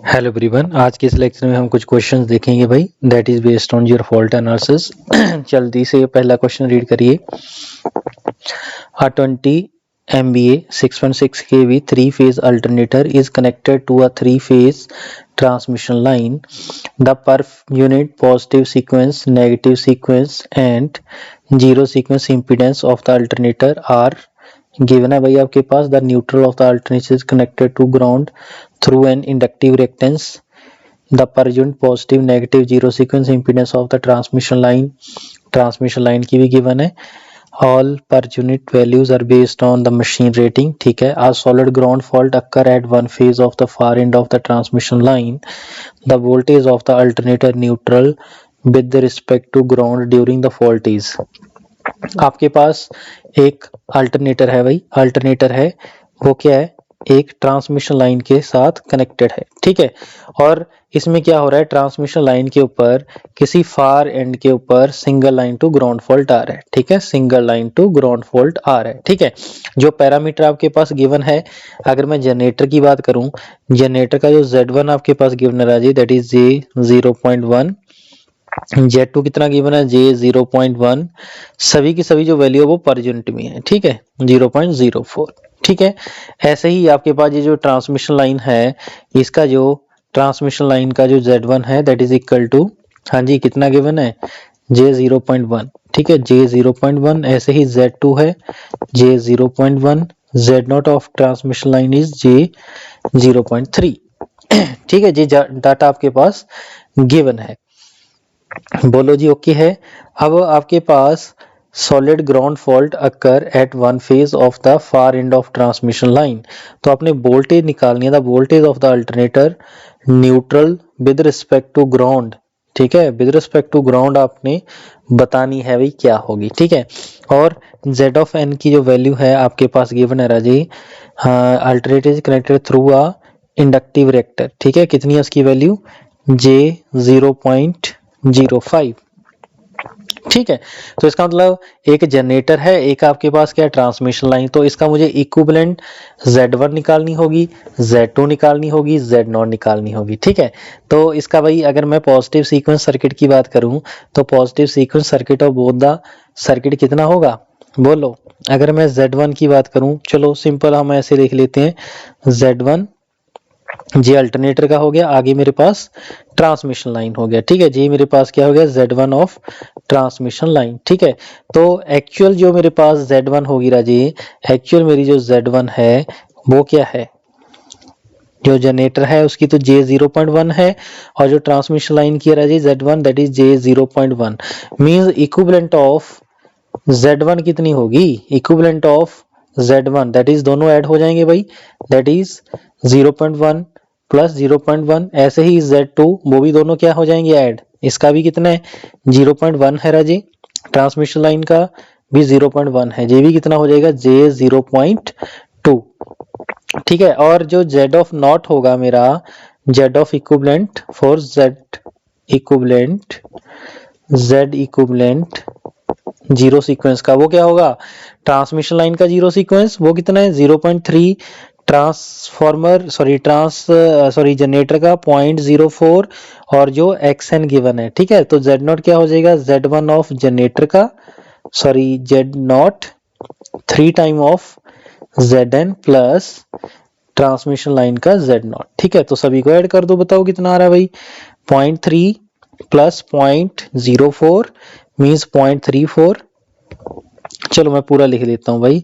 Hello everyone, आज के इस लेक्चर में हम कुछ क्वेश्चंस देखेंगे भाई, that is based on your fault analysis. जल्दी से पहला क्वेश्चन रीड करिए। A 20 MVA 6.6 kV 3-phase alternator is connected to a 3-phase transmission line. The per unit positive sequence, negative sequence and zero sequence impedance of the alternator are given है भाई आपके पास। The neutral of the alternator is connected to ground through an inductive reactance. The per unit positive negative zero sequence impedance of the transmission line की भी given है। All per unit values are based on the machine rating, ठीक है। A solid ground fault occur at one phase of the far end of the transmission line. The voltage of the alternator neutral with respect to ground during the fault is। आपके पास एक alternator है भाई, alternator है वो क्या है, एक transmission line के साथ कनेक्टेड है, ठीक है। और इसमें क्या हो रहा है, ट्रांसमिशन लाइन के ऊपर किसी फार एंड के ऊपर single line to ground fault आ रहा है, ठीक है, single line to ground fault आ रहा है, ठीक है। जो पैरामीटर आपके पास गिवन है, अगर मैं जनरेटर की बात करूं, जनरेटर का जो Z1 आपके पास गिवन है राजी, दैट इज J0.1, Z2 कितना गिवन है, J0.1, सभी की सभी जो वैल्यू है वो पर यूनिट में है, ठीक है, 0.04, ठीक है। ऐसे ही आपके पास ये जो ट्रांसमिशन लाइन है, इसका जो ट्रांसमिशन लाइन का जो Z1 है दैट इज इक्वल टू, हाँ जी, कितना गिवन है, J0.1, ठीक है, J0.1। ऐसे ही Z2 है J0.1, Z0 of transmission line is J0.3, ठीक है जी। डाटा आपके पास गिवन है, बोलो जी ओके है। अब आपके पास solid ground fault occur at one phase of the far end of transmission line, तो आपने वोल्टेज निकालनी है, the voltage of the alternator neutral with respect to ground, ठीक है, विद रिस्पेक्ट टू ग्राउंड आपने बतानी है भाई क्या होगी, ठीक है। और z ऑफ n की जो वैल्यू है आपके पास गिवन है राजी, alternator is connected through a inductive reactor, ठीक है, कितनी है उसकी वैल्यू, J0.05, ठीक है। तो इसका मतलब एक जनरेटर है, एक आपके पास क्या है, ट्रांसमिशन लाइन, तो इसका मुझे इक्विवेलेंट Z1 निकालनी होगी, Z2 निकालनी होगी, Z0 निकालनी होगी, ठीक है। तो इसका भाई अगर मैं पॉजिटिव सीक्वेंस सर्किट की बात करूं, तो positive sequence circuit of both the circuit कितना होगा, बोलो। अगर मैं Z1 की बात करूं, चलो सिंपल हम ऐसे लिख लेते हैं, Z1 जे अल्टरनेटर का हो गया, आगे मेरे पास ट्रांसमिशन लाइन हो गया, ठीक है जी। मेरे पास क्या हो गया, Z1 ऑफ ट्रांसमिशन लाइन, ठीक है। तो एक्चुअल जो मेरे पास Z1 होगी राजी, एक्चुअल मेरी जो Z1 है वो क्या है, जो जनरेटर है उसकी तो J0.1 है, और जो ट्रांसमिशन लाइन की है राजी Z1 that is J0.1, means equivalent of Z1 कितनी होगी, equivalent of Z1 that is दोनों ऐड हो जाएंगे भाई, दैट इज 0.1 प्लस 0.1। ऐसे ही Z2 वो भी दोनों क्या हो जाएंगे ऐड, इसका भी कितना है 0.1 है राजी, ट्रांसमिशन लाइन का भी 0.1 है, ये भी कितना हो जाएगा J0.2, ठीक है। और जो Z ऑफ नॉट होगा मेरा, Z of equivalent for Z equivalent zero sequence का, वो क्या होगा, ट्रांसमिशन लाइन का जीरो सीक्वेंस, वो कितना है 0.3, जनरेटर का 0.04, और जो xn गिवन है, ठीक है। तो Z0 क्या हो जाएगा, Z1 ऑफ जनरेटर का, Z0 3 time of Zn plus transmission line का Z0, ठीक है। तो सभी को ऐड कर दो, बताओ कितना आ रहा है भाई, 0.3 प्लस 0.04 मीन्स 0.34, चलो मैं पूरा लिख लेता हूं भाई,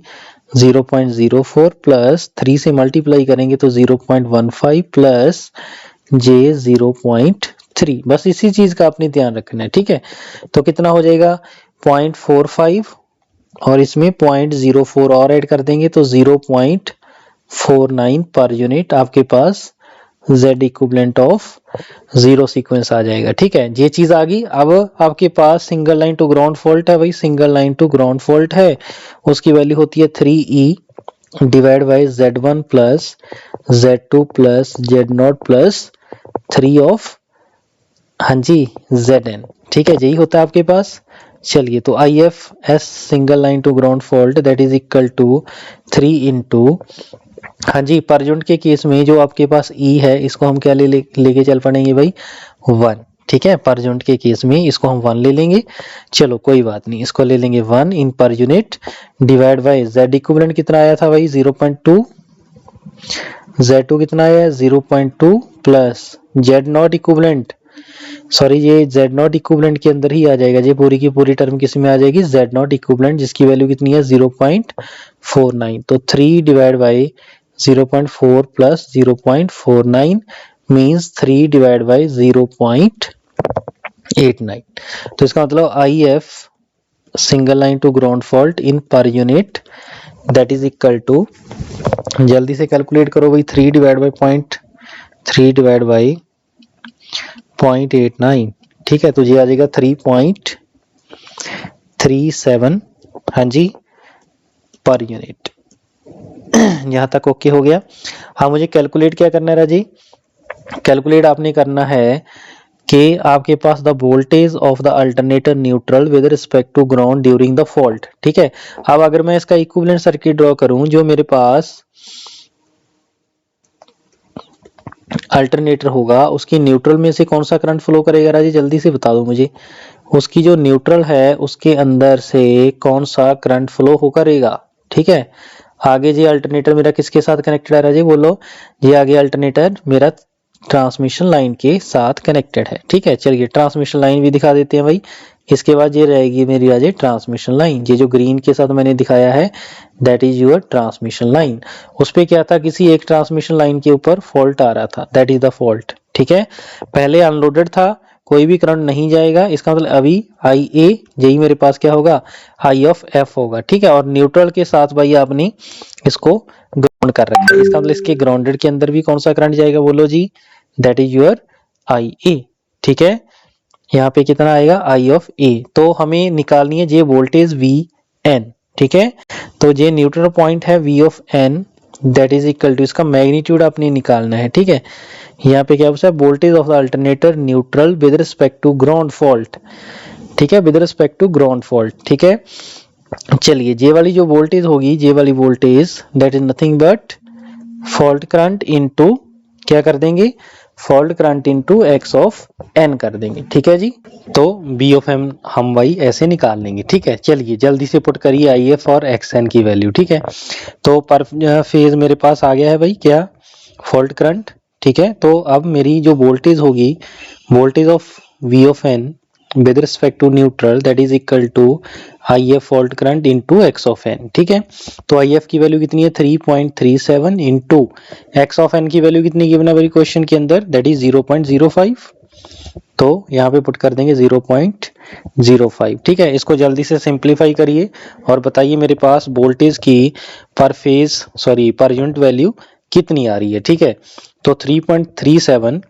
0.04 प्लस 3 से मल्टीप्लाई करेंगे तो 0.15 प्लस J0.3, बस इसी चीज का आपने ध्यान रखना है, ठीक है। तो कितना हो जाएगा 0.45, और इसमें 0.04 और ऐड कर देंगे तो 0.49 पर यूनिट आपके पास Z equivalent of zero sequence आ जाएगा, ठीक है। ये चीज आ गई। अब आपके पास single line to ground fault है भाई, single line to ground fault है, उसकी वैल्यू होती है 3E divide by Z1 plus Z2 plus Z0 plus 3 of, हाँ जी, Zn, ठीक है, यही होता है आपके पास। चलिए, तो IFS single line to ground fault that is equal to 3 into हाँ जी, पर यूनिट के केस में जो आपके पास ई है इसको हम क्या लेके चल पड़ेंगे भाई 1, ठीक है। पर यूनिट के केस में इसको हम 1 ले लेंगे, चलो कोई बात नहीं, इसको ले लेंगे 1 in per unit divide by Z equivalent कितना आया था भाई 0.2, Z2 कितना आया 0.2 plus Z not equivalent, sorry ये जेड नॉट इक्विवेलेंट के अंदर ही आ जाएगा, ये पूरी की पूरी टर्म किस में आ जाएगी जेड नॉट इक्विवेलेंट, जिसकी वैल्यू कितनी है 0.49, तो 3 divide by 0.4 plus 0.49 means 3 divide by 0.89, तो इसका मतलब IF single line to ground fault in per unit that is equal to, जल्दी से कैलकुलेट करो भाई, 3 डिवाइड बाय 0.89, ठीक है, तो ये आ जाएगा 3.37, हाँ जी पर यूनिट। यहां तक ओके हो गया। हाँ मुझे कैलकुलेट क्या करना है राजी, कैलकुलेट आपने करना है कि आपके पास the voltage of the alternator neutral with respect to ground during the fault, ठीक है। अब अगर मैं इसका इक्विवेलेंट सर्किट ड्रॉ करूं, जो मेरे पास अल्टरनेटर होगा उसकी न्यूट्रल में से कौन सा करंट फ्लो करेगा राजी, जल्दी से बता दो मुझे, उसकी जो न्यूट्रल है उसके अंदर से कौन सा करंट फ्लो हो करेगा, ठीक है। आगे जी अल्टरनेटर मेरा किसके साथ कनेक्टेड है राजी, बोलो जी, आगे अल्टरनेटर मेरा ट्रांसमिशन लाइन के साथ कनेक्टेड है, ठीक है। चलिए ट्रांसमिशन लाइन भी दिखा देते हैं भाई, इसके बाद ये रहेगी मेरी राजे ट्रांसमिशन लाइन, ये जो ग्रीन के साथ मैंने दिखाया है that is your transmission line. उस पे क्या था, किसी एक ट्रांसमिशन लाइन के ऊपर फॉल्ट आ रहा था, दैट इज द फॉल्ट, ठीक है। पहले अनलोडेड था, कोई भी करंट नहीं जाएगा, इसका मतलब अभी IA यही मेरे पास क्या होगा I ऑफ F होगा, ठीक है। और न्यूट्रल के साथ भाई आपने इसको ग्राउंड कर रखा है, इसका मतलब इसके ग्राउंडेड के अंदर भी कौन सा करंट जाएगा, बोलो जी, दैट इज योर IA, ठीक है। यहाँ पे कितना आएगा I ऑफ A, तो हमें निकालनी है ये वोल्टेज VN, ठीक है। तो ये न्यूट्रल पॉइंट है V of N that is equal to, इसका मैग्नीट्यूड आपने निकालना है, ठीक है। यहाँ पे क्या है voltage of the alternator neutral with respect to ground fault, ठीक है, with respect to ground fault, ठीक है। चलिए ये वाली जो वोल्टेज होगी, ये वाली voltage that is nothing but fault current into क्या कर देंगे, fault current into x of n कर देंगे, ठीक है जी। तो B ऑफ M हम वही ऐसे निकाल लेंगे, ठीक है। चलिए जल्दी से पुट करिए IF और XN की वैल्यू, ठीक है। तो पर फेज मेरे पास आ गया है भाई क्या, फॉल्ट करंट, ठीक है। तो अब मेरी जो वोल्टेज होगी, voltage of V of N with respect to neutral that is equal to IF fault current into x of n, ठीक है। तो IF की वैल्यू कितनी है 3.37 इनटू x ऑफ n की वैल्यू कितनी गिवन है मेरी क्वेश्चन के अंदर, दैट इज 0.05, तो यहाँ पे पुट कर देंगे 0.05, ठीक है। इसको जल्दी से सिंप्लीफाई करिए और बताइए मेरे पास वोल्टेज की पर phase sorry per unit value कितनी आ रही है, ठीक है। तो 3.37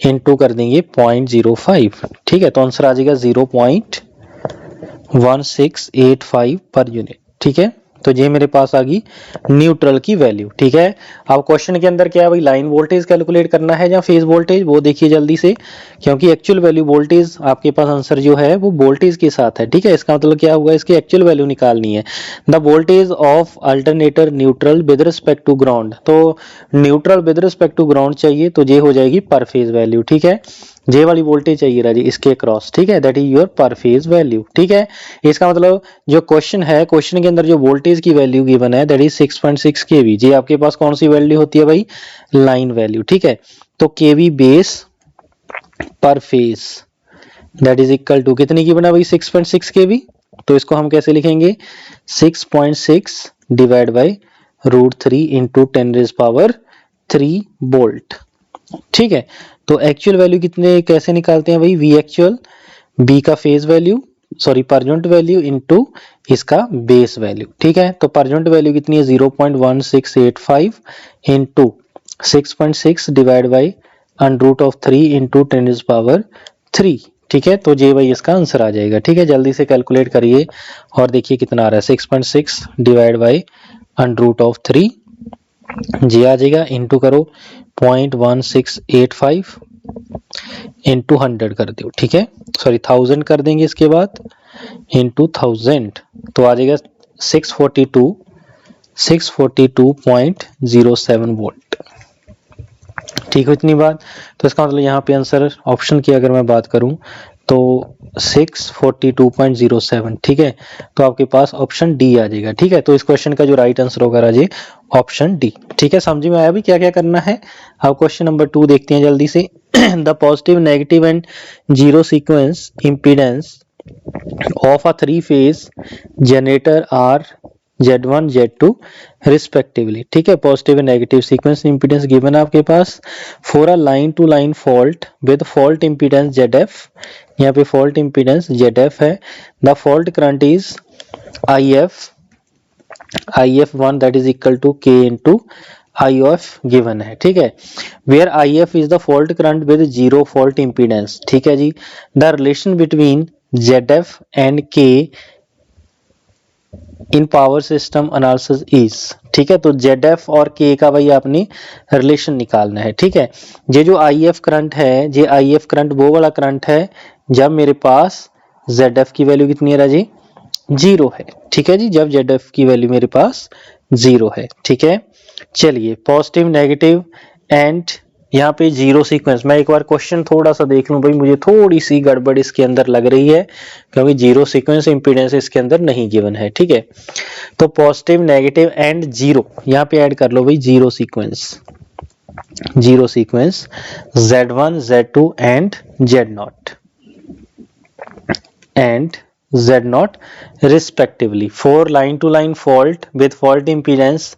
इनटू कर देंगे 0.05, ठीक है। तो आंसर आ जाएगा 0.1685 पर यूनिट, ठीक है। तो ये मेरे पास आ गई न्यूट्रल की वैल्यू, ठीक है। अब क्वेश्चन के अंदर क्या है भाई, लाइन वोल्टेज कैलकुलेट करना है या फेज वोल्टेज, वो देखिए जल्दी से, क्योंकि एक्चुअल वैल्यू वोल्टेज आपके पास आंसर जो है वो वोल्टेज के साथ है, ठीक है। इसका मतलब क्या हुआ, इसकी एक्चुअल वैल्यू निकालनी है, the voltage of alternator neutral with respect to ground, तो neutral with respect to ground चाहिए, तो ये हो जाएगी पर फेज वैल्यू, ठीक है। जे वाली वोल्टेज चाहिए राजी इसके क्रॉस, ठीक है, दैट इज योर पर फेज वैल्यू, ठीक है। इसका मतलब जो क्वेश्चन है, क्वेश्चन के अंदर जो वोल्टेज की वैल्यू गिवन है दैट इज 6.6 kV, जी आपके पास कौन सी वैल्यू होती है भाई, लाइन वैल्यू, ठीक है। तो kV बेस पर phase that is equal to कितनी की बना भाई 6.6 kV, तो इसको हम कैसे लिखेंगे 6.6 डिवाइड बाय √3 इंटू 10⁻³ वोल्ट, ठीक है। तो एक्चुअल वैल्यू कितने कैसे निकालते हैं भाई, V एक्चुअल, B का phase value sorry per unit value into इसका बेस वैल्यू, ठीक है। तो पर यूनिट वैल्यू कितनी है 0.1685 इनटू 6.6 डिवाइड बाय √3 इंटू 10⁻³, ठीक है। तो जे भाई इसका आंसर आ जाएगा, ठीक है। जल्दी से कैलकुलेट करिए और देखिए कितना आ रहा है, 6.6 डिवाइड बाय √3 जी आ जाएगा, इंटू करो 0.1685 इंटू 100 कर दो, ठीक है, सॉरी 1000 कर देंगे इसके बाद इंटू 1000, तो आ जाएगा 642.07 वोल्ट। ठीक है इतनी बात। तो इसका मतलब यहाँ पे आंसर ऑप्शन की अगर मैं बात करूं तो 642.07, ठीक है, तो आपके पास ऑप्शन डी आ जाएगा। ठीक है, तो इस क्वेश्चन का जो राइट आंसर होगा राजे ऑप्शन डी। ठीक है, समझ में आया भी क्या क्या करना है। अब क्वेश्चन नंबर 2 देखते हैं जल्दी से। The positive, negative and zero sequence impedance of a 3-phase generator are Z1 Z2 respectively. ठीक है, positive and negative sequence impedance given है आपके पास for a line to line fault with fault impedance ZF। यहाँ पे fault impedance ZF है। The fault current is IF1 that is equal to K into IF given है। ठीक है, where IF is the fault current with zero fault impedance. ठीक है जी, the relation between ZF and K in power system analysis is. ठीक है, तो ZF और K का भाई आपने रिलेशन निकालना है। ठीक है, ये जो IF करंट है, ये IF करंट वो वाला करंट है जब मेरे पास ZF की वैल्यू कितनी है राजी, 0 है। ठीक है जी, जब ZF की वैल्यू मेरे पास 0 है। ठीक है, चलिए पॉजिटिव, नेगेटिव एंड यहाँ पे जीरो सीक्वेंस। मैं एक बार क्वेश्चन थोड़ा सा देख लूं भाई, मुझे थोड़ी सी गड़बड़ इसके अंदर लग रही है क्योंकि जीरो सीक्वेंस इंपीडेंस इसके अंदर नहीं गिवन है। ठीक है, तो पॉजिटिव, नेगेटिव एंड जीरो यहाँ पे ऐड कर लो भाई, zero sequence Z1 Z2 and Z0 respectively for line to line fault with fault impedance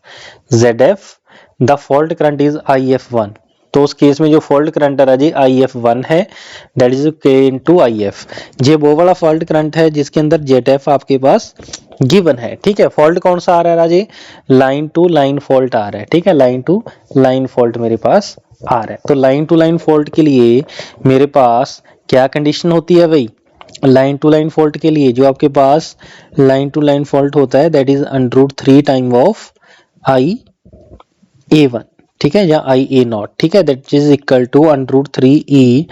ZF, the fault current is IF1। तो उस केस में जो फॉल्ट करंट है जी IF1 है, that is K into IF। ये वो वाला फॉल्ट करंट है जिसके अंदर ZF आपके पास गिवन है। ठीक है, फॉल्ट कौन सा आ रहा है राजी, लाइन टू लाइन फॉल्ट आ रहा है। ठीक है, लाइन टू लाइन फॉल्ट मेरे पास आ रहा है। तो लाइन टू लाइन फॉल्ट के लिए मेरे पास क्या कंडीशन होती है भाई, लाइन टू लाइन फॉल्ट के लिए जो आपके पास लाइन टू लाइन फॉल्ट होता है that is √3 time of IA1। ठीक है, या IA0। ठीक है, that is equal to √3E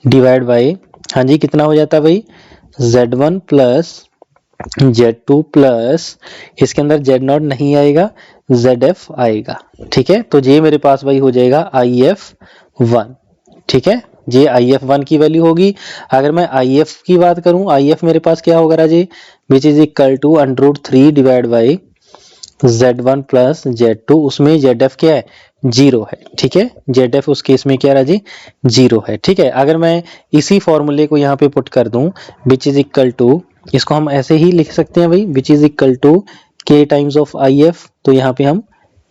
divide by, हाँ जी कितना हो जाता है भाई, Z1 प्लस Z2 प्लस इसके अंदर Z0 नहीं आएगा, ZF आएगा। ठीक है, तो ये मेरे पास भाई हो जाएगा IF1। ठीक है, ये IF1 की वैल्यू होगी। अगर मैं IF की बात करूं, IF मेरे पास क्या होगा राजी, which is equal to √3 divide by Z1 plus Z2, उसमें ZF क्या है, 0 है। ठीक है, ZF उस केस में क्या राजी, 0 है। ठीक है, अगर मैं इसी फॉर्मूले को यहाँ पे पुट कर दूं, विच इज इक्वल टू, इसको हम ऐसे ही लिख सकते हैं भाई, which is equal to K times of IF, तो यहाँ पे हम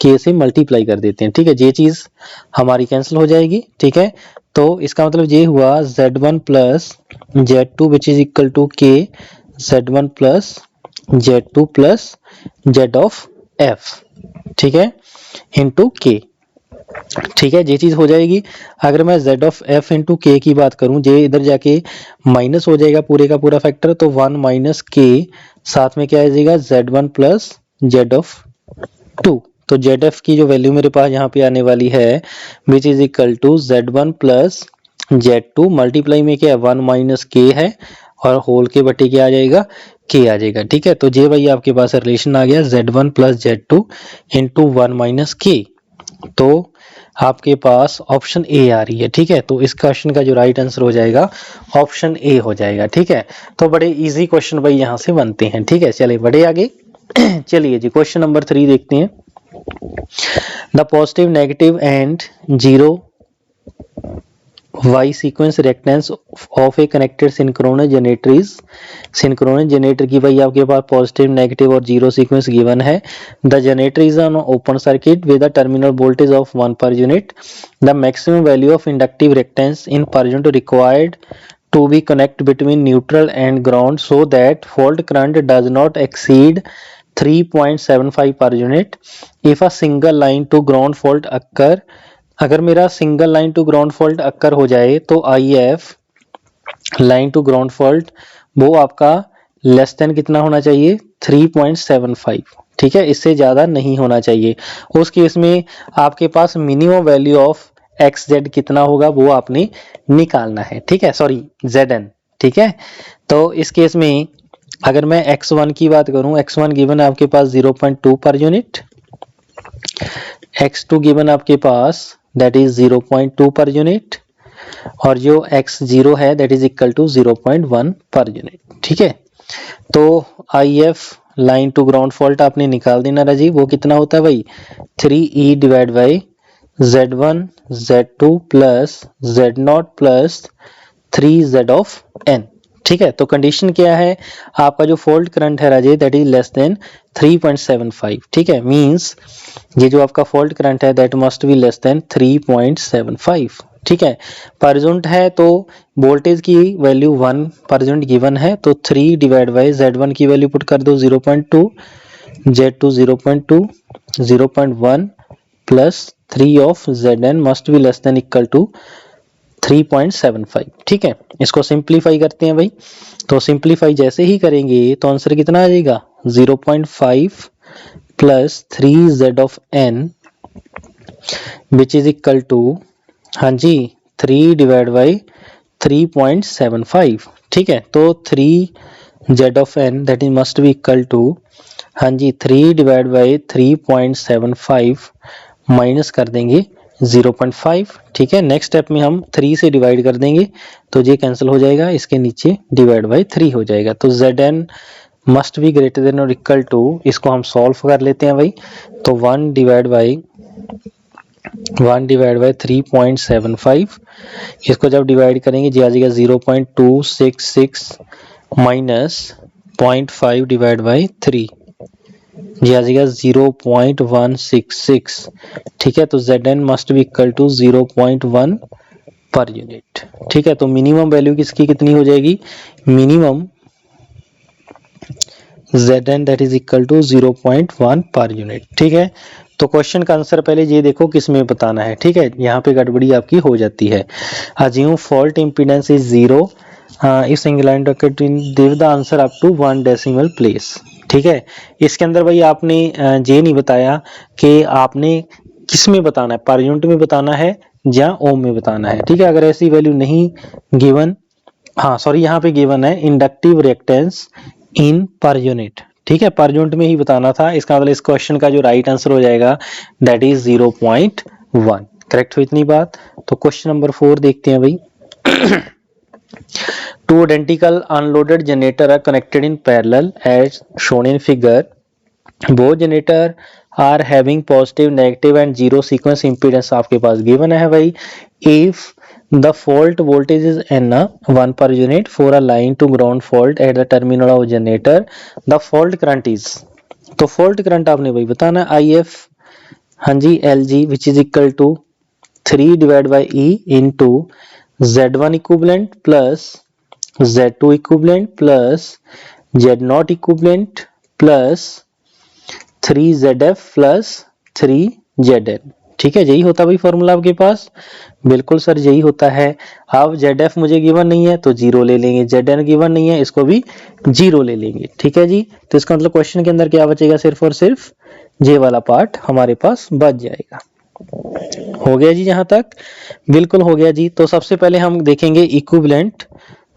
K से मल्टीप्लाई कर देते हैं। ठीक है, ये चीज हमारी कैंसिल हो जाएगी। ठीक है, तो इसका मतलब ये हुआ Z1 plus Z2 which is equal to K Z1 plus Z2 plus Z of F। ठीक है, इंटू K। ठीक है, ये चीज हो जाएगी। अगर मैं Z of F into K की बात करूं, ये इधर जाके माइनस हो जाएगा पूरे का पूरा फैक्टर, तो 1 माइनस K, साथ में क्या आ जाएगा Z1 प्लस Z ऑफ 2। तो ZF की जो वैल्यू मेरे पास यहाँ पे आने वाली है which is equal to Z1 plus Z2 multiply में क्या है 1 माइनस K है और होल के बटे क्या आ जाएगा, K आ जाएगा। ठीक है, तो ये भाई आपके पास रिलेशन आ गया Z1 plus Z2 into 1 minus K। तो आपके पास ऑप्शन ए आ रही है। ठीक है, तो इस क्वेश्चन का जो राइट आंसर हो जाएगा ऑप्शन ए हो जाएगा। ठीक है, तो बड़े इजी क्वेश्चन भाई यहाँ से बनते हैं। ठीक है, चलिए बढ़े आगे। चलिए जी क्वेश्चन नंबर 3 देखते हैं। The positive, negative and zero Y sequence reactance of a connected synchronous generator is, synchronous generator की भाई आपके पास पॉजिटिव, नेगेटिव और जीरो सीक्वेंस गिवन है। The generator is on open circuit with a terminal voltage of 1 per unit. The maximum value of inductive reactance in per unit required to be connect between neutral and ground so that fault current does not exceed 3.75 per unit. If a single line to ground fault occur, अगर मेरा single line to ground fault occur हो जाए तो IF line to ground fault वो आपका less than कितना होना चाहिए, 3.75। ठीक है, इससे ज्यादा नहीं होना चाहिए। उस केस में आपके पास मिनिमम वैल्यू ऑफ XZ कितना होगा वो आपने निकालना है, ठीक है, सॉरी ZN, ठीक है। तो इस केस में अगर मैं X1 की बात करूं, X1 गिवन है आपके पास 0.2 पर यूनिट, X2 गिवन आपके पास दैट इज 0.2 पर यूनिट, और जो X0 है that is equal to 0.1 per unit, ठीक है। तो IF line to ground fault आपने निकाल देना राजीव, वो कितना होता है भाई 3E divide by Z1 Z2 plus Z0 plus 3Z of N, ठीक है। तो कंडीशन क्या है, आपका जो फॉल्ट करंट है Rajesh that is less than 3.75, ठीक है, मींस ये जो आपका फॉल्ट करंट है that must be less then 3.75, ठीक है। परजेंट है तो वोल्टेज की वैल्यू 1 परजेंट गिवन है, तो 3 डिवाइड बाई Z1 की वैल्यू पुट कर दो 0.2, Z2 0.2, 0.1 plus 3 of Zn must be less than equal to 3.75, ठीक है। इसको सिंप्लीफाई करते हैं भाई, तो सिंप्लीफाई जैसे ही करेंगे तो आंसर कितना आ जाएगा 0.5 plus 3Z of N which is equal to, हाँ जी 3 डिवाइड बाई 3.75, ठीक है। तो 3Z of N that is must be equal to, हाँ जी 3 डिवाइड बाई 3.75 माइनस कर देंगे 0.5, ठीक है। नेक्स्ट स्टेप में हम 3 से डिवाइड कर देंगे तो ये कैंसिल हो जाएगा, इसके नीचे डिवाइड बाई 3 हो जाएगा, तो Zn must be greater than और इक्वल टू, इसको हम सॉल्व कर लेते हैं भाई। तो 1 डिवाइड बाई 3.75, इसको जब डिवाइड करेंगे जी आ जाएगा 0.266 माइनस 0.5 डिवाइड बाई 3, जी आ जाएगा 0.166, ठीक है। तो Zn must be equal to 0.1 per unit, ठीक है। तो मिनिमम वैल्यू किसकी कितनी हो जाएगी, minimum Zn that is equal to 0.1 per unit, ठीक है। तो क्वेश्चन का आंसर पहले ये देखो किस में बताना है, ठीक है, यहाँ पे गड़बड़ी आपकी हो जाती है। Assume fault impedance is 0 if single line bracket give the answer up to 1 decimal place, ठीक है। इसके अंदर भाई आपने ये नहीं बताया कि आपने किस में बताना है, पर यूनिट में बताना है या ओम में बताना है, ठीक है। अगर ऐसी वैल्यू नहीं गिवन, हाँ सॉरी यहाँ पे गिवन है इंडक्टिव रिएक्टेंस इन पर यूनिट, ठीक है, पर यूनिट में ही बताना था। इसका मतलब इस क्वेश्चन का जो राइट आंसर हो जाएगा दैट इज 0.1, करेक्ट हुई इतनी बात। तो क्वेश्चन नंबर 4 देखते हैं भाई। Two identical unloaded generator are connected in parallel as shown in figure. Both generator are having positive, negative and zero sequence impedance आपके पास given है भाई। If the fault voltage is N 1 per unit for a line to ground fault at the terminal of generator, the fault current is, तो fault current आपने भाई बताना IF, हाँ जी LG which is equal to 3 divided by E into Z1 equivalent plus Z2 equivalent plus Z0 equivalent plus 3ZF plus 3ZN, ठीक है। यही होता भाई फॉर्मूला आपके पास, बिल्कुल सर यही होता है। अब ZF मुझे गिवन नहीं है तो 0 ले लेंगे, ZN गिवन नहीं है इसको भी 0 ले लेंगे, ठीक है जी। तो इसका मतलब क्वेश्चन के अंदर क्या बचेगा, सिर्फ और सिर्फ ये वाला पार्ट हमारे पास बच जाएगा। हो गया जी, यहां तक बिल्कुल हो गया जी। तो सबसे पहले हम देखेंगे इक्विवेलेंट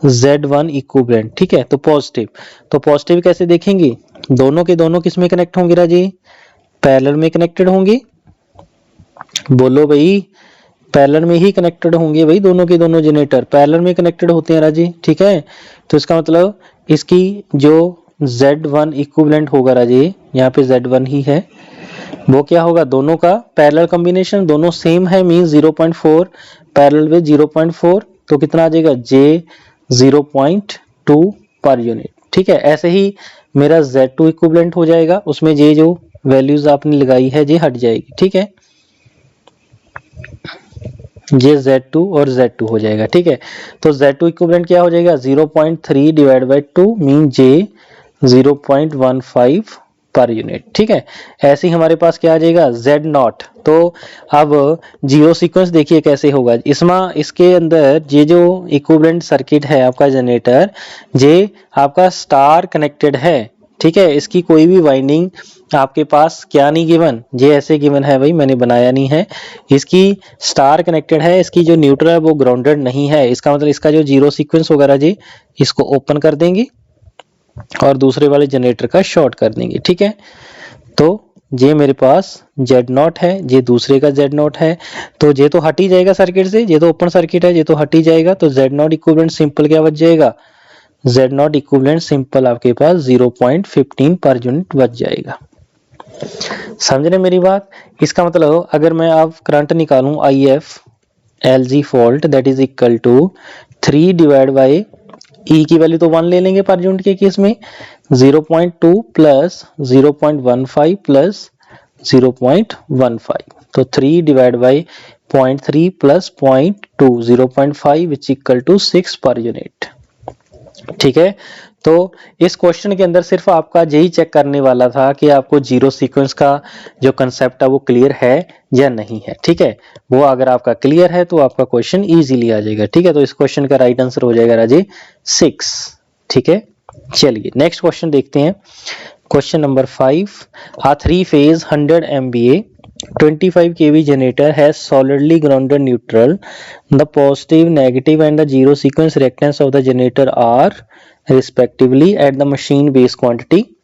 Z1 इक्विवेलेंट, ठीक है। तो पॉजिटिव, तो पॉजिटिव कैसे देखेंगे, दोनों के दोनों किस में कनेक्ट होंगे राजी, पैरेलल में कनेक्टेड होंगे, बोलो भाई पैरेलल में ही कनेक्टेड होंगे भाई, दोनों के दोनों जनरेटर पैरेलल में कनेक्टेड होते हैं राजी, ठीक है। तो इसका मतलब इसकी जो Z1 इक्विवेलेंट होगा राजी, यहाँ पे Z1 ही है, वो क्या होगा, दोनों का पैरेलल कॉम्बिनेशन, दोनों सेम है मींस 0.4 पैरेलल विद 0.4, तो कितना आ जाएगा J 0.2 पर यूनिट, ठीक है। ऐसे ही मेरा Z2 इक्विवेलेंट हो जाएगा, उसमें ये जो वैल्यूज आपने लगाई है ये हट जाएगी, ठीक है, ये Z2 और Z2 हो जाएगा, ठीक है। तो Z2 इक्विवेलेंट क्या हो जाएगा 0.3 divide by 2 mean J 0.15 per unit, ठीक है। ऐसे ही हमारे पास क्या आ जाएगा Z0, तो अब जियो सीक्वेंस देखिए कैसे होगा, इसमें इसके अंदर ये जो इक्विवेलेंट सर्किट है आपका जनरेटर, ये आपका स्टार कनेक्टेड है, ठीक है। इसकी कोई भी वाइंडिंग आपके पास क्या नहीं गिवन, ये ऐसे गिवन है भाई, मैंने बनाया नहीं है। इसकी स्टार कनेक्टेड है, इसकी जो न्यूट्रल है वो ग्राउंडेड नहीं है। इसका मतलब इसका जो जीरो सीक्वेंस वगैरह जी इसको ओपन कर देंगे और दूसरे वाले जनरेटर का शॉर्ट कर देंगे। ठीक है, तो ये मेरे पास Z0 है, ये दूसरे का Z0 है, तो ये तो हट ही जाएगा सर्किट से, ये तो ओपन सर्किट है, ये तो हट ही जाएगा। तो Z0 इक्विवेलेंट सिंपल क्या बच जाएगा, Z0 इक्विवेलेंट सिंपल आपके पास 0.15 पर यूनिट बच जाएगा। समझ रहे मेरी बात। इसका मतलब अगर मैं अब करंट निकालूं IF LG fault that is equal to 3 divide by E की वैल्यू तो 1 ले लेंगे पर यूनिट के केस में, 0.2 प्लस 0.15 प्लस 0.15, तो 3 divide by 0.3 plus 0.2 0.5 which equal to 6 per unit. ठीक है, तो इस क्वेश्चन के अंदर सिर्फ आपका यही चेक करने वाला था कि आपको जीरो सीक्वेंस का जो कंसेप्ट है वो क्लियर है या नहीं है। ठीक है, वो अगर आपका क्लियर है तो आपका क्वेश्चन इजीली आ जाएगा। ठीक है, तो इस क्वेश्चन का राइट आंसर हो जाएगा राजे 6। ठीक है, चलिए नेक्स्ट क्वेश्चन देखते हैं। Question number 5, a 3-phase 100 MVA 25 kV generator has solidly grounded neutral. The positive, negative and the zero sequence reactance of the generator are respectively at the machine base quantity.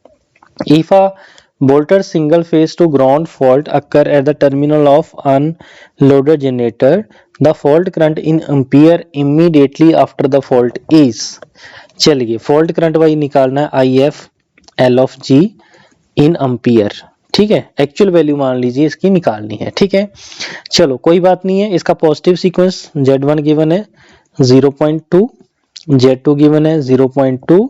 If a bolted single phase to ground fault occur at the terminal of unloaded generator, the fault current in ampere immediately after the fault is। चलिए fault current भाई निकालना है IF L of G in ampere। ठीक है, actual value मान लीजिए इसकी निकालनी है। ठीक है, चलो कोई बात नहीं है। इसका पॉजिटिव सीक्वेंस Z1 गिवन है 0.2, Z2 गिवन है 0.2,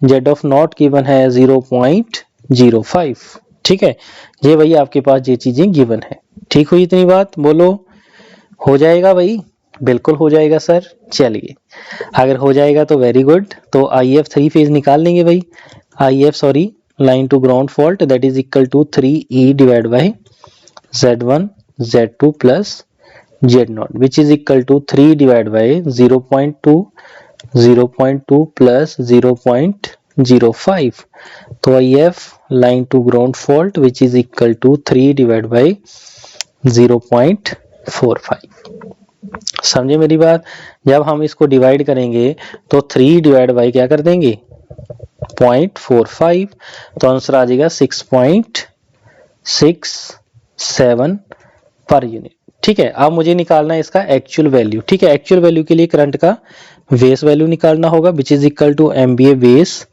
Z ऑफ नॉट गिवन है 0.05। ठीक है, ये भाई आपके पास ये चीजें गिवन है। ठीक हुई इतनी बात, बोलो हो जाएगा भाई, बिल्कुल हो जाएगा सर। चलिए अगर हो जाएगा तो वेरी गुड। तो IF 3 फेज निकाल लेंगे भाई, IF sorry line to ground fault that is equal to 3E divide by Z1 Z2 plus Z0 which is equal to 3 divide by 0.2 0.2 plus 0.05, तो IF line to ground fault which is equal to 3 divide by 0.45। समझे मेरी बात। जब हम इसको divide करेंगे तो 3 divide by क्या कर देंगे 0.45, तो आंसर आ जाएगा 6.67 पर यूनिट। ठीक है, अब मुझे निकालना है इसका एक्चुअल वैल्यू। ठीक है, एक्चुअल वैल्यू के लिए करंट का बेस वैल्यू निकालना होगा which is equal to MVA base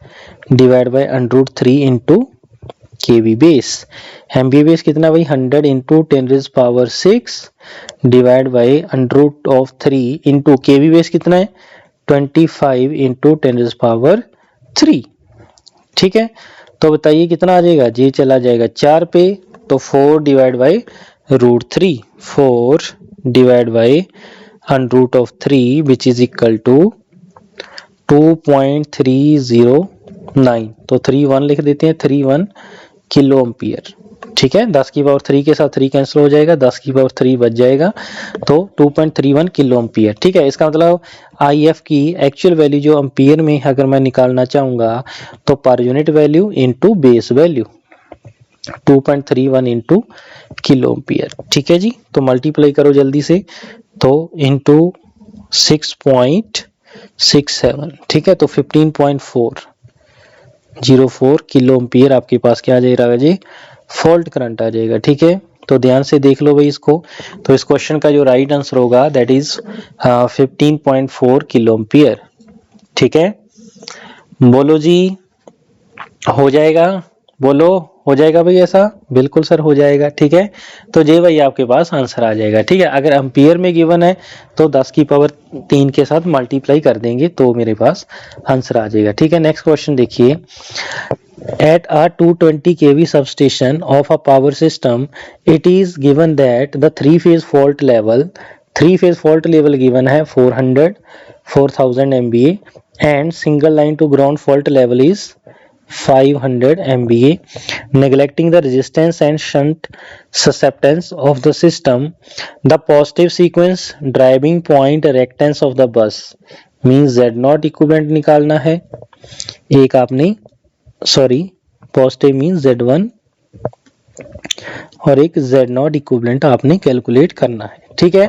divide by √3 into KV base. MVA base कितना भाई 100 into 10⁻6 divide by √3 into KV base कितना है 25 इंटू 10⁻3। ठीक है, तो बताइए कितना आ जाएगा, जी चला जाएगा 4 पे, तो 4 divide by √3, 4 divide by √3 which is equal to 2.309, तो 31 लिख देते हैं, 31 किलो एम्पियर। ठीक है, 10 की पावर 3 के साथ 3 कैंसिल हो जाएगा, 10 की पावर 3 बच जाएगा, तो 2.31 किलो एम्पियर। ठीक है, इसका मतलब IF की एक्चुअल वैल्यू जो एम्पियर में अगर मैं निकालना चाहूंगा तो per unit value into base value 2.31 into kilo ampere. ठीक है जी, तो मल्टीप्लाई करो जल्दी से, तो इंटू 6.67। ठीक है, तो 15.404 किलो एम्पियर आपके पास क्या आ जाएगा जी फॉल्ट करंट आ जाएगा। ठीक है, तो ध्यान से देख लो भाई इसको। तो इस क्वेश्चन का जो राइट आंसर होगा दैट इज 15.4 किलो एम्पियर। ठीक है, बोलो जी हो जाएगा, बोलो हो जाएगा भाई ऐसा, बिल्कुल सर हो जाएगा। ठीक है, तो जे भाई आपके पास आंसर आ जाएगा। ठीक है, अगर एम्पियर में गिवन है तो 10 की पावर 3 के साथ मल्टीप्लाई कर देंगे तो मेरे पास आंसर आ जाएगा। ठीक है, नेक्स्ट क्वेश्चन देखिए। At a 220 kV substation of a power system, it is given that the three-phase fault level given है 4000 MVA and single line to ground fault level is 500 MVA. Neglecting the resistance and shunt susceptance of the system, the positive sequence driving point reactance of the bus means Z0 equivalent निकालना है। एक आपने sorry positive mean Z1 और एक Z0 equivalent आपने calculate करना है। ठीक है,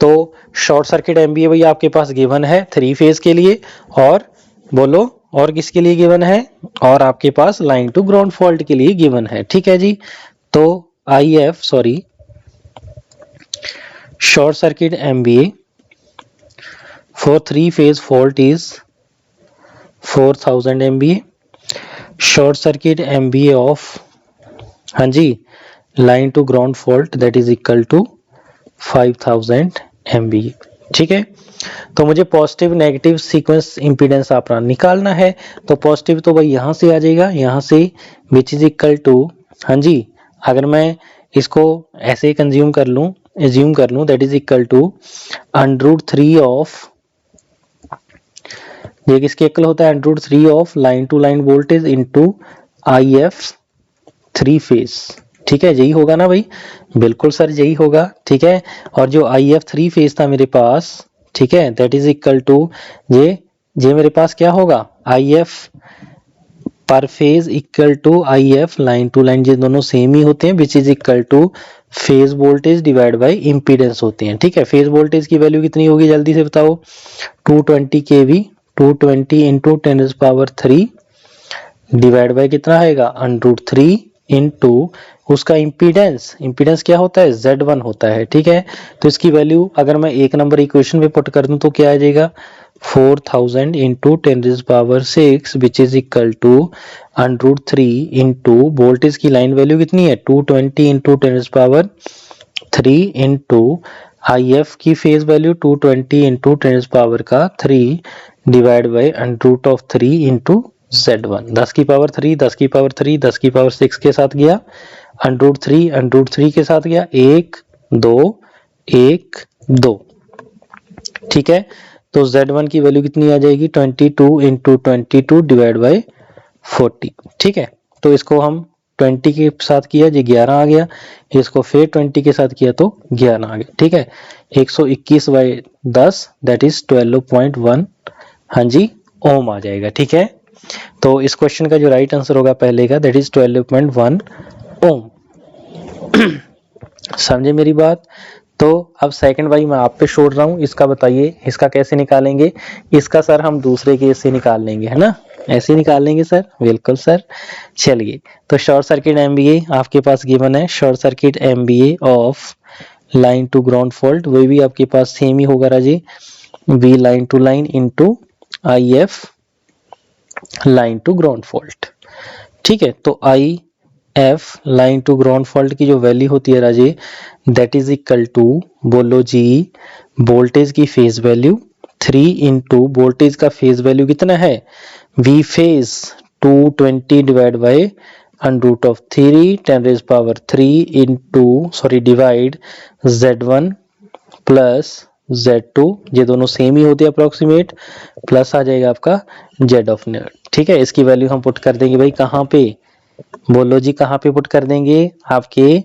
तो शॉर्ट सर्किट एमबीए भैया आपके पास गिवन है 3 फेज के लिए, और बोलो और किसके लिए गिवन है, और आपके पास लाइन टू ग्राउंड फॉल्ट के लिए गिवन है। ठीक है जी, तो short circuit MVA for 3 phase fault is 4000 MVA, short circuit MVA of, हाँ जी, line to ground fault that is equal to 5000 MVA। ठीक है, तो मुझे पॉजिटिव नेगेटिव सीक्वेंस इंपीडेंस अपना निकालना है। तो पॉजिटिव तो भाई यहां से आ जाएगा, यहां से विच इज इक्वल टू, हाँ जी, अगर मैं इसको ऐसे कंज्यूम कर लूं, एज्यूम कर लूं, that is equal to √3 of, ये किसके इक्वल होता है, √3 of line to line voltage into IF 3 phase. ठीक है, यही होगा ना भाई, बिल्कुल सर यही होगा। ठीक है, और जो IF 3 फेज था मेरे पास, ठीक है, दैट इज इक्वल टू ये मेरे पास क्या होगा, IF per phase equal to IF line to line, ये दोनों सेम ही होते हैं, which is equal to phase voltage divide by impedance होते हैं। ठीक है, फेज वोल्टेज की वैल्यू कितनी होगी जल्दी से बताओ, 220 kV, 220 इंटू 10⁻³ डिवाइड बाय कितना आएगा, √3 इंटू उसका इंपीडेंस क्या होता है, Z1 होता है। ठीक है, तो इसकी वैल्यू अगर मैं एक नंबर इक्वेशन पे पुट कर दूं तो क्या आ जाएगा, 4000 into 10⁻6 which is equal to √3 into voltage की लाइन वैल्यू कितनी है, 220 इंटू 10⁻³ इंटू IF की phase value 220 into 10⁻³ divide by √3 into Z1। 10 की पावर 3, 10 की पावर 3, 10 की पावर 6 के साथ गया, √3 के साथ गया, 1 2 1 2। ठीक है, तो Z1 की वैल्यू कितनी आ जाएगी, 22 इंटू 22 डिवाइड बाय 40। ठीक है, तो इसको हम 20 के साथ किया, ये 11 आ गया, इसको फिर 20 के साथ किया तो 11 आ गया। ठीक है, 121/10 दैट इज 12.1, हाँ जी, ओम आ जाएगा। ठीक है, तो इस क्वेश्चन का जो राइट आंसर होगा पहले का, दैट इज 12.1 ओम। समझे मेरी बात। तो अब सेकंड वाई मैं आप पे छोड़ रहा हूं, इसका बताइए, इसका कैसे निकालेंगे। इसका सर हम दूसरे केस से निकाल लेंगे, है ना, ऐसे निकाल लेंगे सर, बिल्कुल सर। चलिए, तो शॉर्ट सर्किट एमबीए आपके पास गिवन है, short circuit MVA of line to ground fault, वही भी आपके पास सेम ही होगा राजी, V line to line into IF line to ground fault. ठीक है, तो IF line to ground fault की जो वैल्यू होती है राजे, दैट इज इक्वल टू, बोलो जी, वोल्टेज की फेज वैल्यू 3 इंटू वोल्टेज का फेज वैल्यू कितना है, V phase 220 divide by √3 10⁻³ into divide Z1 plus Z2, ये दोनों सेम ही होते हैं अप्रोक्सीमेट, प्लस आ जाएगा आपका Z0। ठीक है, इसकी वैल्यू हम पुट कर देंगे भाई कहाँ पे, बोलो जी कहाँ पे पुट कर देंगे, आपके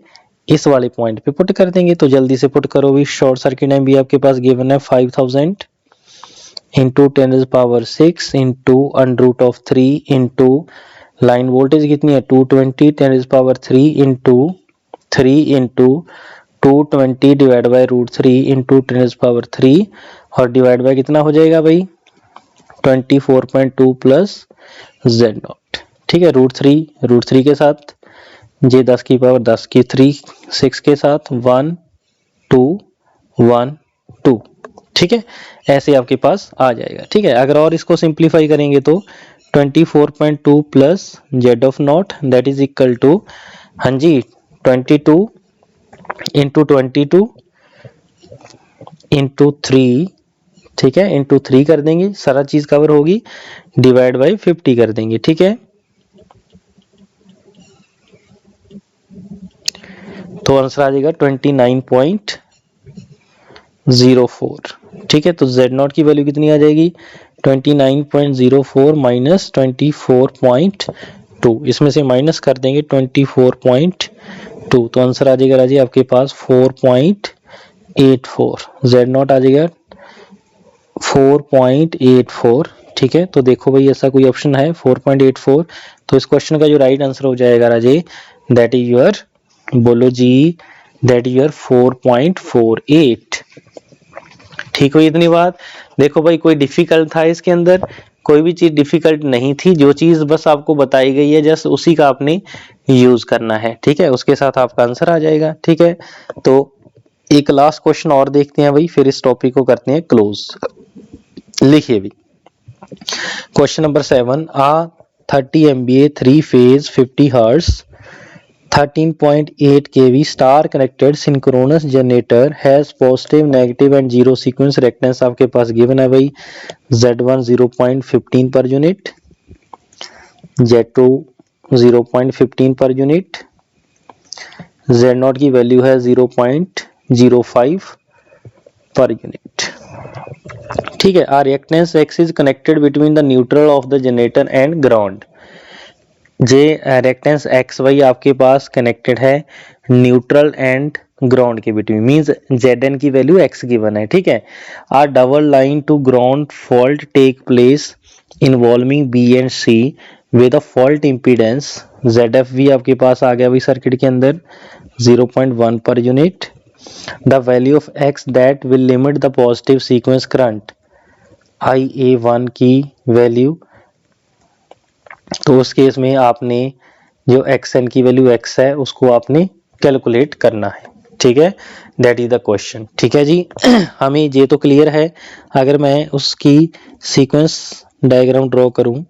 इस वाले पॉइंट पे पुट कर देंगे। तो जल्दी से पुट करो भी, शॉर्ट सर्किट एमबी आपके पास गिवन है 5000 into 10⁻6 into √3 into line voltage कितनी है 220 10⁻³ into 3 into 220 divide by √3 into 10⁻³ और डिवाइड बाय कितना हो जाएगा भाई 24.2 प्लस Z0। ठीक है, √3 के साथ, ये 10 की पावर 10 की 3 6 के साथ 1 2 1 2। ठीक है, ऐसे आपके पास आ जाएगा। ठीक है, अगर और इसको सिंप्लीफाई करेंगे तो 24.2 plus Z0 that is equal to, हाँ जी, 22 इंटू 22 इंटू 3, ठीक है, इंटू 3 कर देंगे, सारा चीज कवर होगी, डिवाइड बाय 50 कर देंगे। ठीक है, तो आंसर आ जाएगा 29.04। ठीक है, तो Z0 की वैल्यू कितनी आ जाएगी 29.04 माइनस 24.2, इसमें से माइनस कर देंगे 24.2, तो आंसर आ जाएगा राजी आपके पास 4.84। Z0 आ जाएगा 4.84 ठीक है, तो देखो भाई ऐसा कोई ऑप्शन है 4.84, तो इस क्वेश्चन का जो राइट आंसर हो जाएगा राजे दैट इज योर, बोलो जी, दैट इज योर 4.48। ठीक हो इतनी बात। देखो भाई कोई डिफिकल्ट था इसके अंदर, कोई भी चीज डिफिकल्ट नहीं थी, जो चीज बस आपको बताई गई है जस्ट उसी का आपने यूज करना है, ठीक है, उसके साथ आपका आंसर आ जाएगा। ठीक है, तो एक लास्ट क्वेश्चन और देखते हैं भाई, फिर इस टॉपिक को करते हैं क्लोज। लिखिए भी question number 7, uh 30 MVA 3 phase 50 Hz 13.8 kV star connected synchronous generator has positive, negative and zero sequence reactance आपके पास गिवन है भाई, Z1 0.15 per unit, Z2 0.15 per unit, Z0 की वैल्यू है 0.05 per unit। ठीक है, are reactance X is connected between the neutral of the generator and ground. J reactance X Y आपके पास कनेक्टेड है न्यूट्रल एंड ग्राउंड के between, means Zn की value x given है। ठीक है, are double line to ground fault take place involving B and C with a fault impedance Zf भी आपके पास आ गया भाई सर्किट के अंदर 0.1 per unit. The value of x that will limit the positive sequence current IA1 की value, तो उस case में आपने जो xn की वैल्यू x है उसको आपने कैलकुलेट करना है। ठीक है, दैट इज द क्वेश्चन। ठीक है जी, हमें ये तो क्लियर है। अगर मैं उसकी सीक्वेंस डायग्राम ड्रॉ करूं,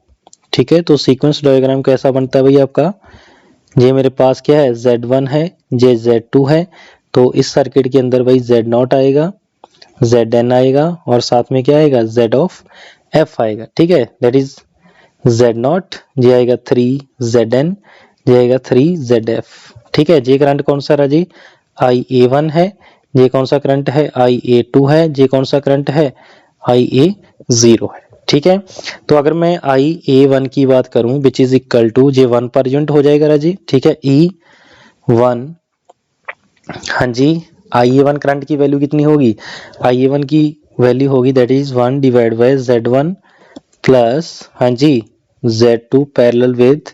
ठीक है, तो सीक्वेंस डायग्राम कैसा बनता है भाई आपका, ये मेरे पास क्या है Z1 है, ये Z2 है, तो इस सर्किट के अंदर भाई Z0 आएगा, Zn आएगा और साथ में क्या आएगा Z ऑफ F आएगा। ठीक है, दैट इज Z0, ये आएगा 3Zn, ये आएगा 3Zf। ठीक है, ये करंट कौन सा रहा जी, IA1 है, ये कौन सा करंट है IA2 है, ये कौन सा करंट है IA0 है। ठीक है, तो अगर मैं IA1 की बात करूं which is equal to J 1 per unit हो जाएगा राजी। ठीक है, E1, हाँ जी, IA1 करंट की वैल्यू कितनी होगी, IA1 की वैल्यू होगी that is 1 divide by Z1 plus, हाँ जी, Z2 parallel with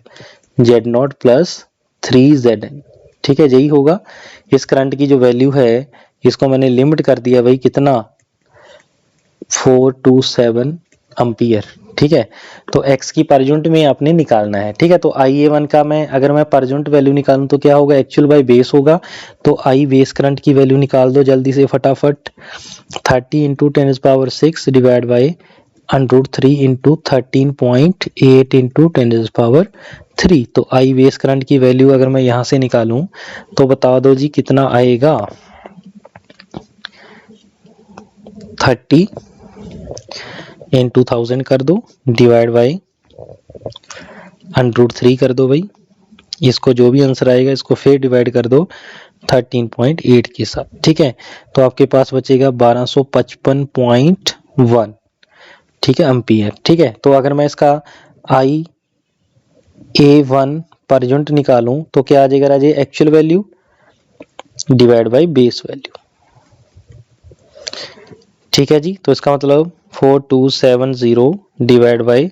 Z0 plus 3Zn। ठीक है, यही होगा। इस करंट की जो वैल्यू है इसको मैंने लिमिट कर दिया भाई कितना, 427 एम्पियर। ठीक है, तो x की पर यूनिट में आपने निकालना है। ठीक है, तो IA1 का मैं अगर मैं पर यूनिट वैल्यू निकालूं तो क्या होगा, एक्चुअल बाय बेस होगा, तो I बेस करंट की वैल्यू निकाल दो जल्दी से फटाफट, 30 into 10⁻6 divide by √3 into 13.8 into 10⁻3। तो I बेस करंट की वैल्यू अगर मैं यहां से निकालूं तो बता दो जी कितना आएगा, 30 इंटू 1000 कर दो डिवाइड बाई √3 कर दो भाई, इसको जो भी आंसर आएगा इसको फिर डिवाइड कर दो 13.8 के साथ। ठीक है, तो आपके पास बचेगा 1255.1, ठीक है, एम्पियर। ठीक है, तो अगर मैं इसका IA1 पर यूनिट निकालूं तो क्या आ जाएगा Raje, actual value divide by base value. ठीक है जी, तो इसका मतलब 4270 डिवाइड बाई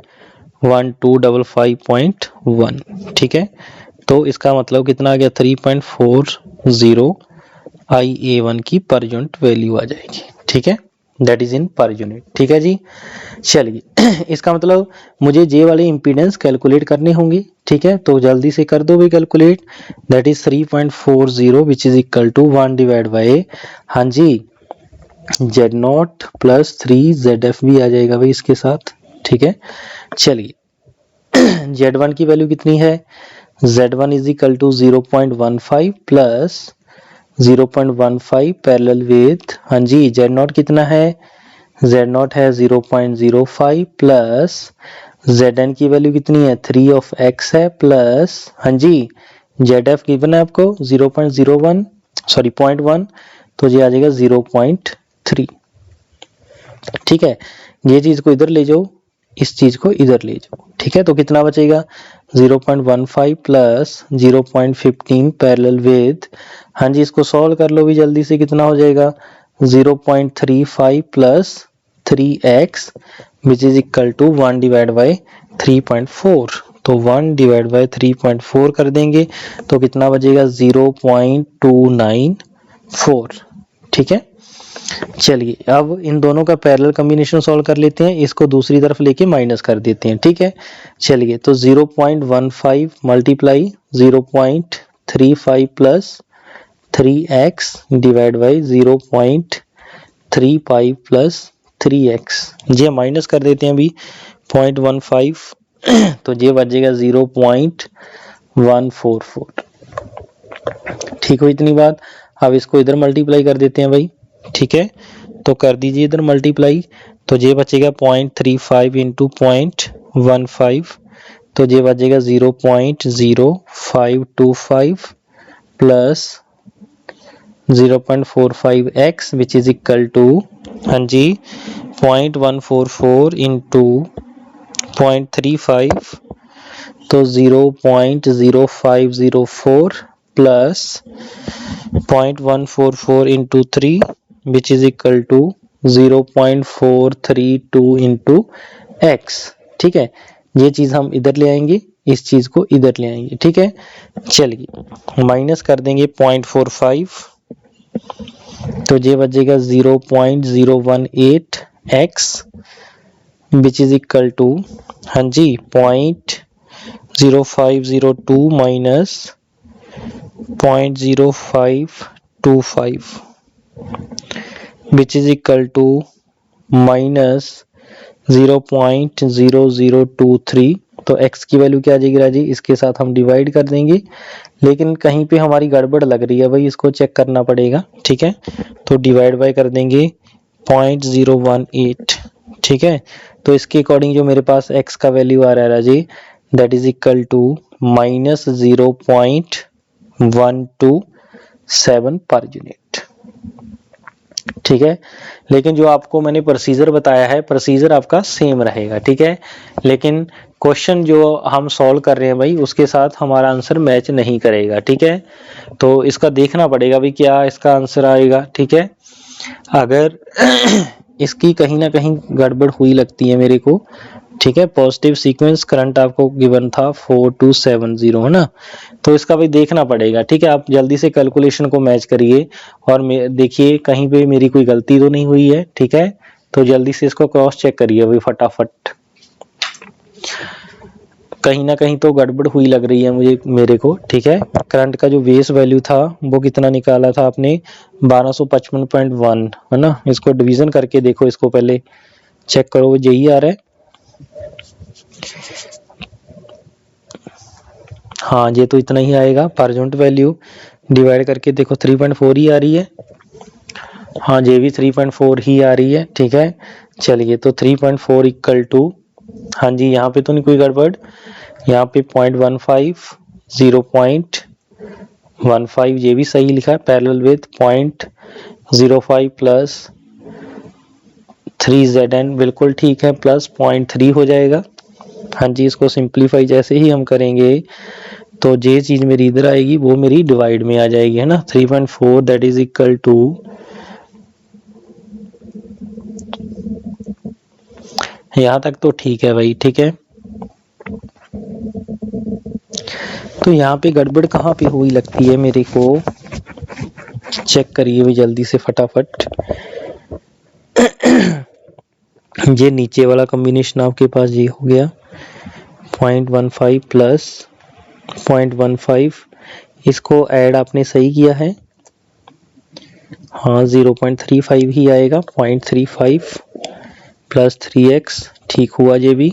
1255.1। ठीक है, तो इसका मतलब कितना आ गया, 3.40 IA1 की पर यूनिट वैल्यू आ जाएगी। ठीक है, that is in per unit. ठीक है जी, चलिए इसका मतलब मुझे जे वाले इंपीडेंस कैलकुलेट करने होंगे। ठीक है, तो जल्दी से कर दो भाई calculate, that is 3.40 which is equal to 1 divide by, हाँ जी, Z0 प्लस 3Zf भी आ जाएगा भाई इसके साथ। ठीक है, चलिए Z1 की वैल्यू कितनी है, Z1 is equal to 0.15 plus 0.15 parallel with, हाँ जी, Z0 कितना है, Z0 है 0.05 प्लस Zn की वैल्यू कितनी है 3 ऑफ x है प्लस, हाँ जी, Zf गिवन है आपको 0.01 सॉरी 0.1, तो ये आ जाएगा 0.3। ठीक है, ये चीज को इधर ले जाओ, इस चीज को इधर ले जाओ। ठीक है, तो कितना बचेगा 0.15 प्लस 0.15 पैरेलल विद, हाँ जी, इसको सॉल्व कर लो भी जल्दी से, कितना हो जाएगा 0.35 plus 3x which is equal to 1 divide by 3.4। तो 1 डिवाइड बाई 3.4 कर देंगे तो कितना बचेगा 0.294। ठीक है, चलिए अब इन दोनों का पैरेलल कॉम्बिनेशन सॉल्व कर लेते हैं, इसको दूसरी तरफ लेके माइनस कर देते हैं। ठीक है, चलिए तो 0.15 multiply 0.35 plus 3x divide by 0.35 plus 3x, ये माइनस कर देते हैं अभी 0.15 तो ये बचेगा 0.144। ठीक हो इतनी बात। अब इसको इधर मल्टीप्लाई कर देते हैं भाई। ठीक है, तो कर दीजिए इधर मल्टीप्लाई, तो ये बचेगा 0.35 इंटू 0.15, तो ये बचेगा 0.0525 plus 0.45x which is equal to, हाँ जी 0.144 इंटू 0.35 तो 0.0504 plus 0.144 into 3 which is equal to 0.432 into x। ठीक है, ये चीज हम इधर ले आएंगे, इस चीज को इधर ले आएंगे। ठीक है, चलिए माइनस कर देंगे 0.45 तो ये बचेगा 0.018x which is equal to, हाँ जी 0.0502 minus 0.0525 which is equal to minus 0.0023। तो x की वैल्यू क्या आ जाएगी राजी, इसके साथ हम डिवाइड कर देंगे, लेकिन कहीं पे हमारी गड़बड़ लग रही है भाई, इसको चेक करना पड़ेगा। ठीक है, तो डिवाइड बाय कर देंगे 0.018। ठीक है, तो इसके अकॉर्डिंग जो मेरे पास x का वैल्यू आ रहा है राजी, that is equal to minus 0.127 per unit. ठीक है, लेकिन जो आपको मैंने प्रोसीजर बताया है, प्रोसीजर आपका सेम रहेगा। ठीक है, लेकिन क्वेश्चन जो हम सॉल्व कर रहे हैं भाई, उसके साथ हमारा आंसर मैच नहीं करेगा। ठीक है, तो इसका देखना पड़ेगा भाई क्या इसका आंसर आएगा। ठीक है, अगर इसकी कहीं ना कहीं गड़बड़ हुई लगती है मेरे को। ठीक है, पॉजिटिव सीक्वेंस करंट आपको गिवन था 4270 है ना, तो इसका भी देखना पड़ेगा। ठीक है, आप जल्दी से कैलकुलेशन को मैच करिए और देखिए कहीं पे मेरी कोई गलती तो नहीं हुई है। ठीक है, तो जल्दी से इसको क्रॉस चेक करिए भाई फटाफट, कहीं ना कहीं तो गड़बड़ हुई लग रही है मुझे मेरे को। ठीक है, करंट का जो बेस वैल्यू था वो कितना निकाला था आपने 1255.1 है ना, इसको डिवीजन करके देखो, इसको पहले चेक करो यही आ रहा है। हाँ, ये तो इतना ही आएगा पर यूनिट वैल्यू, डिवाइड करके देखो 3.4 ही आ रही है। हाँ, ये भी 3.4 ही आ रही है। ठीक है, चलिए तो 3.4 इक्वल टू, हाँ जी यहाँ पे तो नहीं कोई गड़बड़, यहाँ पे 0.15 0.15 ये भी सही लिखा है, पैरेलल विद 0.05 प्लस 3Zn बिल्कुल ठीक है, प्लस 0.3 हो जाएगा। हाँ जी, इसको सिंप्लीफाई जैसे ही हम करेंगे तो ये चीज मेरी इधर आएगी, वो मेरी डिवाइड में आ जाएगी है ना, 3.4 दैट इज इक्वल टू, यहाँ तक तो ठीक है भाई। ठीक है, तो यहाँ पे गड़बड़ कहाँ पे हुई लगती है मेरे को, चेक करिए भाई जल्दी से फटाफट। ये नीचे वाला कॉम्बिनेशन आपके पास ये हो गया 0.15 प्लस 0.15, इसको ऐड आपने सही किया है। हाँ 0.35 ही आएगा, 0.35 प्लस 3x ठीक हुआ। ये भी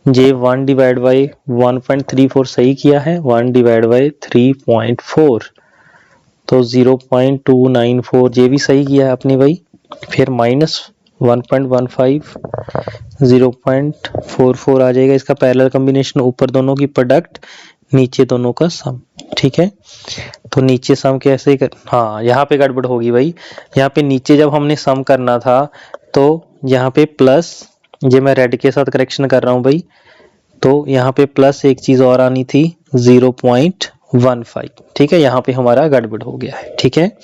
जे 1 डिवाइड बाई 1.34 सही किया है, 1 डिवाइड बाई 3.4 तो 0.294 ये भी सही किया है आपने भाई। फिर माइनस 1.15 0.44 आ जाएगा, इसका पैरेलल कॉम्बिनेशन, ऊपर दोनों की प्रोडक्ट नीचे दोनों का सम। ठीक है, तो नीचे सम कैसे कर, हाँ यहाँ पे गड़बड़ होगी भाई, यहाँ पे नीचे जब हमने सम करना था तो यहाँ पे प्लस, ये मैं रेड के साथ करेक्शन कर रहा हूँ भाई, तो यहाँ पे प्लस एक चीज और आनी थी 0.15। ठीक है, यहाँ पे हमारा गड़बड़ हो गया है। ठीक है,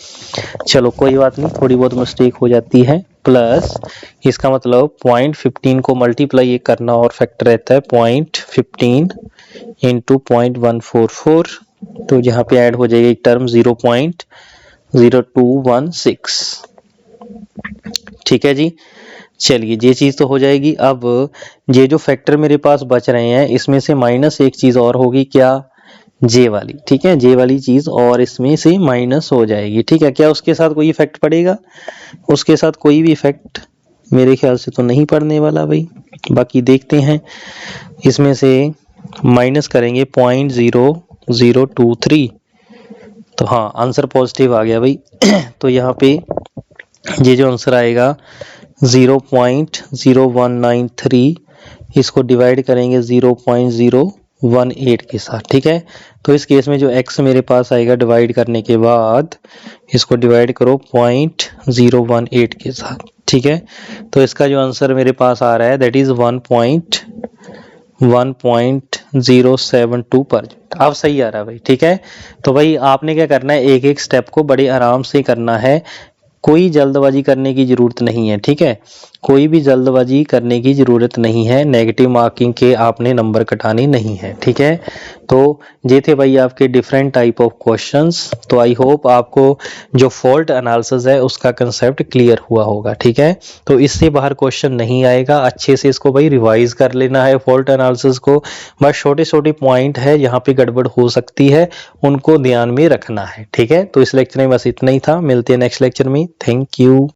चलो कोई बात नहीं, थोड़ी बहुत मिस्टेक हो जाती है प्लस इसका मतलब 0.15 को मल्टीप्लाई ये करना और फैक्टर रहता है 0.15 इंटू 0.144, तो यहाँ पे ऐड हो जाएगी एक टर्म 0.0216। ठीक है जी, चलिए ये चीज तो हो जाएगी। अब ये जो फैक्टर मेरे पास बच रहे हैं इसमें से माइनस एक चीज और होगी, क्या, जे वाली। ठीक है, जे वाली चीज और इसमें से माइनस हो जाएगी। ठीक है, क्या उसके साथ कोई इफेक्ट पड़ेगा? उसके साथ कोई भी इफेक्ट मेरे ख्याल से तो नहीं पड़ने वाला भाई। बाकी देखते हैं, इसमें से माइनस करेंगे 0.0023, तो हाँ आंसर पॉजिटिव आ गया भाई। तो यहाँ पे ये जो आंसर आएगा 0.0193, इसको डिवाइड करेंगे 0.018 के साथ। ठीक है, तो इस केस में जो x मेरे पास आएगा डिवाइड करने के बाद इसको डिवाइड करो 0.018 के साथ। ठीक है, तो इसका जो आंसर मेरे पास आ रहा है दैट इज 1.072 पर। अब सही आ रहा है भाई। ठीक है, तो भाई आपने क्या करना है, एक एक स्टेप को बड़े आराम से करना है, कोई जल्दबाजी करने की जरूरत नहीं है। ठीक है, कोई भी जल्दबाजी करने की जरूरत नहीं है, नेगेटिव मार्किंग के आपने नंबर कटाने नहीं है। ठीक है, तो ये थे भाई आपके डिफरेंट टाइप ऑफ क्वेश्चंस। तो आई होप आपको जो फॉल्ट एनालिसिस है उसका कंसेप्ट क्लियर हुआ होगा। ठीक है, तो इससे बाहर क्वेश्चन नहीं आएगा, अच्छे से इसको भाई रिवाइज कर लेना है फॉल्ट एनालिसिस को। बस छोटे छोटे पॉइंट है यहाँ पे गड़बड़ हो सकती है, उनको ध्यान में रखना है। ठीक है, तो इस लेक्चर में बस इतना ही था, मिलते हैं नेक्स्ट लेक्चर में। Thank you.